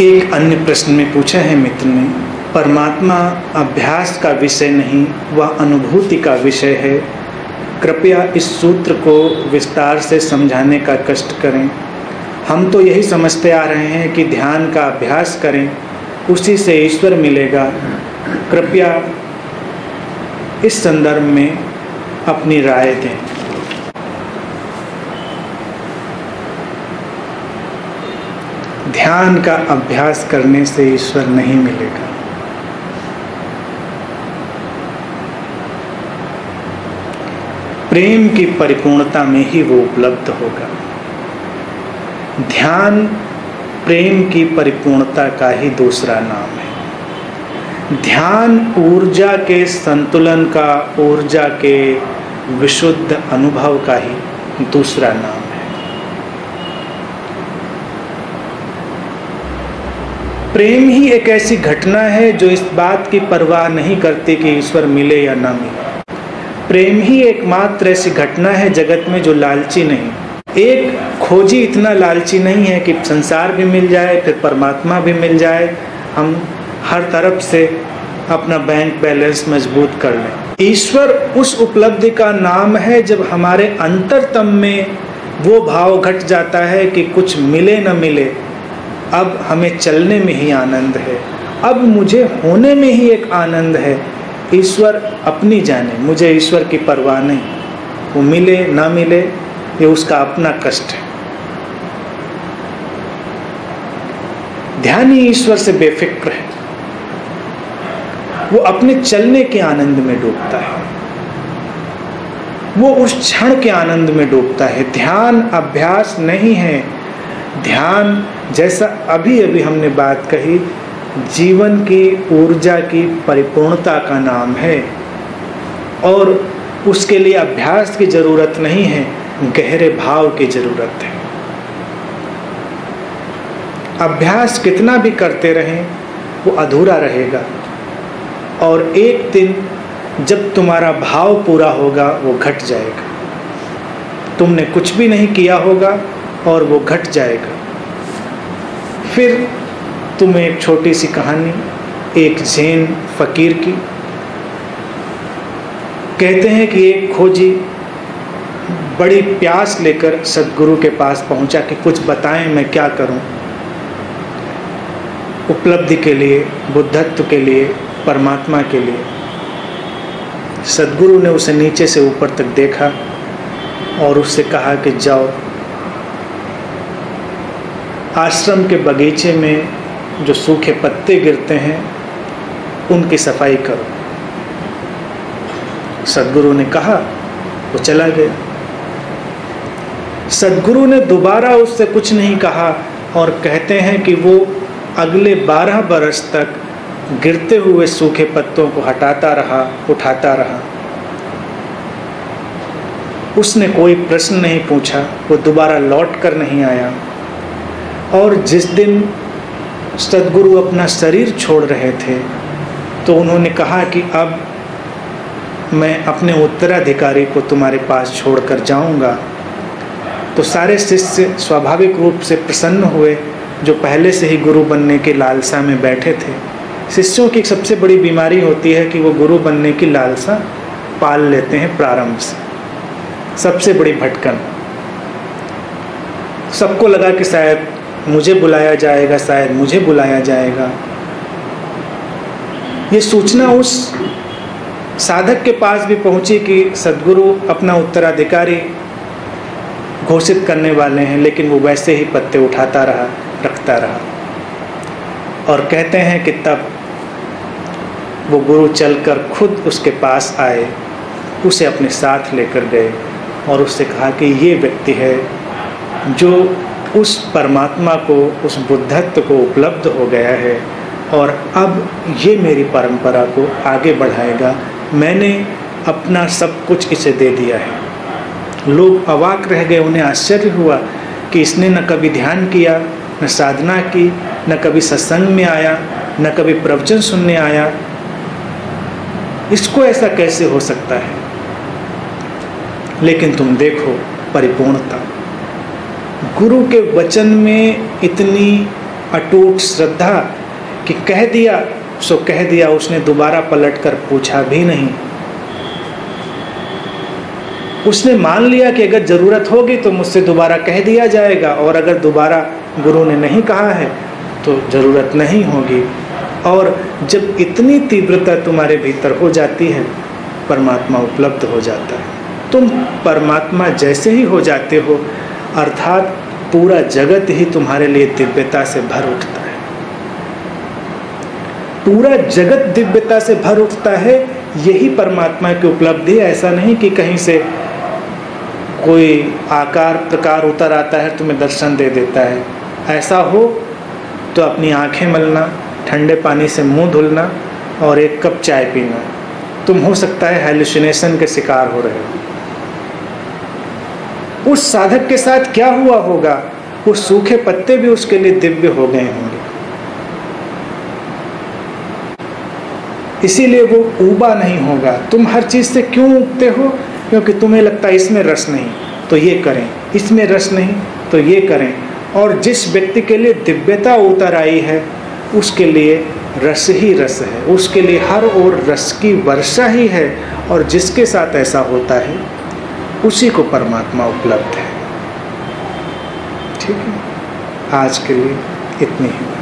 एक अन्य प्रश्न में पूछा है मित्र ने, परमात्मा अभ्यास का विषय नहीं, वह अनुभूति का विषय है। कृपया इस सूत्र को विस्तार से समझाने का कष्ट करें। हम तो यही समझते आ रहे हैं कि ध्यान का अभ्यास करें, उसी से ईश्वर मिलेगा। कृपया इस संदर्भ में अपनी राय दें। ध्यान का अभ्यास करने से ईश्वर नहीं मिलेगा। प्रेम की परिपूर्णता में ही वो उपलब्ध होगा। ध्यान प्रेम की परिपूर्णता का ही दूसरा नाम है। ध्यान ऊर्जा के संतुलन का, ऊर्जा के विशुद्ध अनुभव का ही दूसरा नाम है। प्रेम ही एक ऐसी घटना है जो इस बात की परवाह नहीं करती कि ईश्वर मिले या ना मिले। प्रेम ही एकमात्र ऐसी घटना है जगत में जो लालची नहीं। एक खोजी इतना लालची नहीं है कि संसार भी मिल जाए, फिर परमात्मा भी मिल जाए, हम हर तरफ से अपना बैंक बैलेंस मजबूत कर लें। ईश्वर उस उपलब्धि का नाम है जब हमारे अंतरतम में वो भाव घट जाता है कि कुछ मिले न मिले, अब हमें चलने में ही आनंद है, अब मुझे होने में ही एक आनंद है। ईश्वर अपनी जाने, मुझे ईश्वर की परवाह नहीं, वो मिले ना मिले ये उसका अपना कष्ट है। ध्यानी ईश्वर से बेफिक्र है, वो अपने चलने के आनंद में डूबता है, वो उस क्षण के आनंद में डूबता है। ध्यान अभ्यास नहीं है। ध्यान, जैसा अभी अभी हमने बात कही, जीवन की ऊर्जा की परिपूर्णता का नाम है और उसके लिए अभ्यास की जरूरत नहीं है, गहरे भाव की जरूरत है। अभ्यास कितना भी करते रहें वो अधूरा रहेगा और एक दिन जब तुम्हारा भाव पूरा होगा वो घट जाएगा। तुमने कुछ भी नहीं किया होगा और वो घट जाएगा। फिर तुम्हें एक छोटी सी कहानी एक जैन फकीर की। कहते हैं कि एक खोजी बड़ी प्यास लेकर सद्गुरु के पास पहुंचा कि कुछ बताएं, मैं क्या करूं उपलब्धि के लिए, बुद्धत्व के लिए, परमात्मा के लिए। सद्गुरु ने उसे नीचे से ऊपर तक देखा और उससे कहा कि जाओ आश्रम के बगीचे में जो सूखे पत्ते गिरते हैं उनकी सफाई करो। सद्गुरु ने कहा, वो चला गया। सद्गुरु ने दोबारा उससे कुछ नहीं कहा और कहते हैं कि वो अगले 12 बरस तक गिरते हुए सूखे पत्तों को हटाता रहा, उठाता रहा। उसने कोई प्रश्न नहीं पूछा, वो दोबारा लौट कर नहीं आया। और जिस दिन सद्गुरु अपना शरीर छोड़ रहे थे तो उन्होंने कहा कि अब मैं अपने उत्तराधिकारी को तुम्हारे पास छोड़कर जाऊंगा। तो सारे शिष्य स्वाभाविक रूप से प्रसन्न हुए जो पहले से ही गुरु बनने की लालसा में बैठे थे। शिष्यों की सबसे बड़ी बीमारी होती है कि वो गुरु बनने की लालसा पाल लेते हैं प्रारंभ से, सबसे बड़ी भटकन। सबको लगा कि शायद मुझे बुलाया जाएगा, शायद मुझे बुलाया जाएगा। ये सूचना उस साधक के पास भी पहुंची कि सद्गुरु अपना उत्तराधिकारी घोषित करने वाले हैं, लेकिन वो वैसे ही पत्ते उठाता रहा, रखता रहा। और कहते हैं कि तब वो गुरु चलकर खुद उसके पास आए, उसे अपने साथ लेकर गए और उससे कहा कि ये व्यक्ति है जो उस परमात्मा को, उस बुद्धत्व को उपलब्ध हो गया है और अब ये मेरी परंपरा को आगे बढ़ाएगा। मैंने अपना सब कुछ इसे दे दिया है। लोग अवाक रह गए, उन्हें आश्चर्य हुआ कि इसने न कभी ध्यान किया, न साधना की, न कभी सत्संग में आया, न कभी प्रवचन सुनने आया। इसको ऐसा कैसे हो सकता है? लेकिन तुम देखो परिपूर्णता, गुरु के वचन में इतनी अटूट श्रद्धा कि कह दिया सो कह दिया, उसने दोबारा पलटकर पूछा भी नहीं। उसने मान लिया कि अगर ज़रूरत होगी तो मुझसे दोबारा कह दिया जाएगा, और अगर दोबारा गुरु ने नहीं कहा है तो ज़रूरत नहीं होगी। और जब इतनी तीव्रता तुम्हारे भीतर हो जाती है, परमात्मा उपलब्ध हो जाता है, तुम परमात्मा जैसे ही हो जाते हो, अर्थात पूरा जगत ही तुम्हारे लिए दिव्यता से भर उठता है। पूरा जगत दिव्यता से भर उठता है, यही परमात्मा की उपलब्धि है। ऐसा नहीं कि कहीं से कोई आकार प्रकार उतर आता है तुम्हें दर्शन दे देता है। ऐसा हो तो अपनी आंखें मलना, ठंडे पानी से मुंह धुलना और एक कप चाय पीना। तुम हो सकता है हैलुसिनेशन के शिकार हो रहे हो। उस साधक के साथ क्या हुआ होगा, वो सूखे पत्ते भी उसके लिए दिव्य हो गए होंगे। इसीलिए वो ऊबा नहीं होगा। तुम हर चीज़ से क्यों उगते हो? क्योंकि तुम्हें लगता है इसमें रस नहीं तो ये करें, इसमें रस नहीं तो ये करें। और जिस व्यक्ति के लिए दिव्यता उतर आई है उसके लिए रस ही रस है, उसके लिए हर ओर रस की वर्षा ही है। और जिसके साथ ऐसा होता है उसी को परमात्मा उपलब्ध है। ठीक है, आज के लिए इतनी ही।